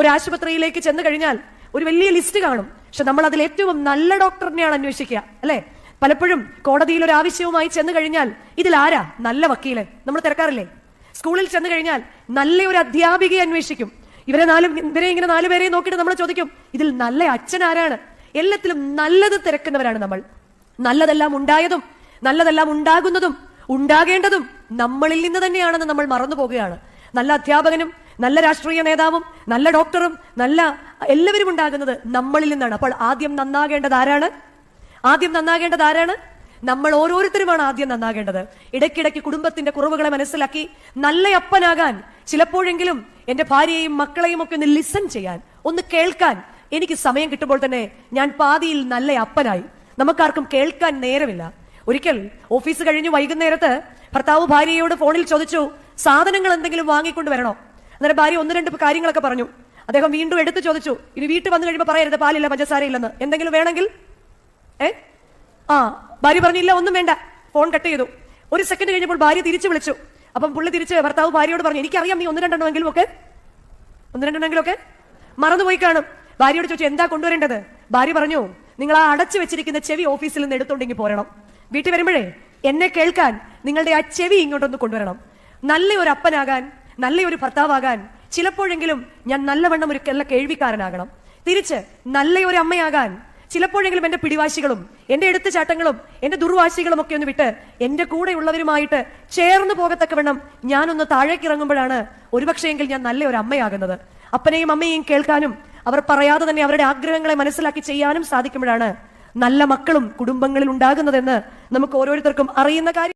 ഒരു ആശുപത്രിയിലേക്ക് ചെന്ന് കഴിഞ്ഞാൽ ഒരു വലിയ ലിസ്റ്റ് കാണും. പക്ഷെ നമ്മൾ അതിൽ ഏറ്റവും നല്ല ഡോക്ടറിനെയാണ് അന്വേഷിക്കുക, അല്ലെ? പലപ്പോഴും കോടതിയിൽ ഒരു ആവശ്യവുമായി ചെന്ന് കഴിഞ്ഞാൽ ഇതിൽ ആരാ നല്ല വക്കീല് നമ്മൾ തിരക്കാറില്ലേ? സ്കൂളിൽ ചെന്ന് കഴിഞ്ഞാൽ നല്ല ഒരു അധ്യാപികയെ അന്വേഷിക്കും. ഇവരെ ഇങ്ങനെ 4 പേരെ നോക്കിയിട്ട് നമ്മൾ ചോദിക്കും, ഇതിൽ നല്ല അച്ഛൻ ആരാണ്? എല്ലാത്തിലും നല്ലത് തിരക്കുന്നവരാണ് നമ്മൾ. നല്ലതെല്ലാം ഉണ്ടായതും നല്ലതെല്ലാം ഉണ്ടാകുന്നതും ഉണ്ടാകേണ്ടതും നമ്മളിൽ നിന്ന് തന്നെയാണെന്ന് നമ്മൾ മറന്നു പോകുകയാണ്. നല്ല അധ്യാപകനും നല്ല രാഷ്ട്രീയ നേതാവും നല്ല ഡോക്ടറും നല്ല എല്ലാവരും ഉണ്ടാകുന്നത് നമ്മളിൽ നിന്നാണ്. അപ്പോൾ ആദ്യം നന്നാകേണ്ടത് ആരാണ്? നമ്മൾ ഓരോരുത്തരുമാണ് ആദ്യം നന്നാകേണ്ടത്. ഇടയ്ക്കിടയ്ക്ക് കുടുംബത്തിന്റെ കുറവുകളെ മനസ്സിലാക്കി നല്ല അപ്പനാകാൻ, ചിലപ്പോഴെങ്കിലും എന്റെ ഭാര്യയെയും മക്കളെയും ഒക്കെ ഒന്ന് ലിസൺ ചെയ്യാൻ, ഒന്ന് കേൾക്കാൻ എനിക്ക് സമയം കിട്ടുമ്പോൾ തന്നെ ഞാൻ പാതിയിൽ നല്ല അപ്പനായി. നമുക്കാർക്കും കേൾക്കാൻ നേരമില്ല. ഒരിക്കൽ ഓഫീസ് കഴിഞ്ഞ് വൈകുന്നേരത്ത് ഭർത്താവ് ഭാര്യയോട് ഫോണിൽ ചോദിച്ചു, സാധനങ്ങൾ എന്തെങ്കിലും വാങ്ങിക്കൊണ്ട് വരണോ? അന്നേരം ഭാര്യ 1-2 കാര്യങ്ങളൊക്കെ പറഞ്ഞു. അദ്ദേഹം വീണ്ടും എടുത്തു ചോദിച്ചു, ഇനി വീട്ടിൽ വന്നു കഴിയുമ്പോൾ പറയരുത് പാലില്ല പഞ്ചസാരയില്ലെന്ന്, എന്തെങ്കിലും വേണമെങ്കിൽ. ഭാര്യ പറഞ്ഞില്ല, ഒന്നും വേണ്ട. ഫോൺ കട്ട് ചെയ്തു. 1 സെക്കൻഡ് കഴിഞ്ഞപ്പോൾ ഭാര്യ തിരിച്ചു വിളിച്ചു. അപ്പം പുള്ളി തിരിച്ച് ഭർത്താവ് ഭാര്യയോട് പറഞ്ഞു, എനിക്കറിയാം നീ 1-2 ഒക്കെ മറന്നുപോയി കാണും. ഭാര്യയോട് ചോദിച്ചു, എന്താ കൊണ്ടുവരേണ്ടത്? ഭാര്യ പറഞ്ഞു, നിങ്ങൾ ആ അടച്ചു വെച്ചിരിക്കുന്ന ചെവി ഓഫീസിൽ നിന്ന് എടുത്തോണ്ടെങ്കിൽ പോരണം. വീട്ടിൽ വരുമ്പോഴേ എന്നെ കേൾക്കാൻ നിങ്ങളുടെ ആ ചെവി ഇങ്ങോട്ടൊന്ന് കൊണ്ടുവരണം. നല്ലൊരു അപ്പനാകാൻ, നല്ലൊരു ഭർത്താവാകാൻ ചിലപ്പോഴെങ്കിലും ഞാൻ നല്ലവണ്ണം ഒരു കേൾവിക്കാരനാകണം. തിരിച്ച് നല്ലൊരു അമ്മയാകാൻ ചിലപ്പോഴെങ്കിലും എന്റെ പിടിവാശികളും എന്റെ എടുത്തുചാട്ടങ്ങളും എന്റെ ദുർവാശികളും ഒക്കെ ഒന്ന് വിട്ട് എന്റെ കൂടെ ഉള്ളവരുമായിട്ട് ചേർന്ന് പോകത്തക്കവണ്ണം ഞാനൊന്ന് താഴേക്കിറങ്ങുമ്പോഴാണ് ഒരുപക്ഷെങ്കിൽ ഞാൻ നല്ലൊരു അമ്മയാകുന്നത്. അപ്പനെയും അമ്മയെയും കേൾക്കാനും അവർ പറയാതെ തന്നെ അവരുടെ ആഗ്രഹങ്ങളെ മനസ്സിലാക്കി ചെയ്യാനും സാധിക്കുമ്പോഴാണ് നല്ല മക്കളും കുടുംബങ്ങളിൽ ഉണ്ടാകുന്നതെന്ന് നമുക്ക് ഓരോരുത്തർക്കും അറിയുന്ന കാര്യം.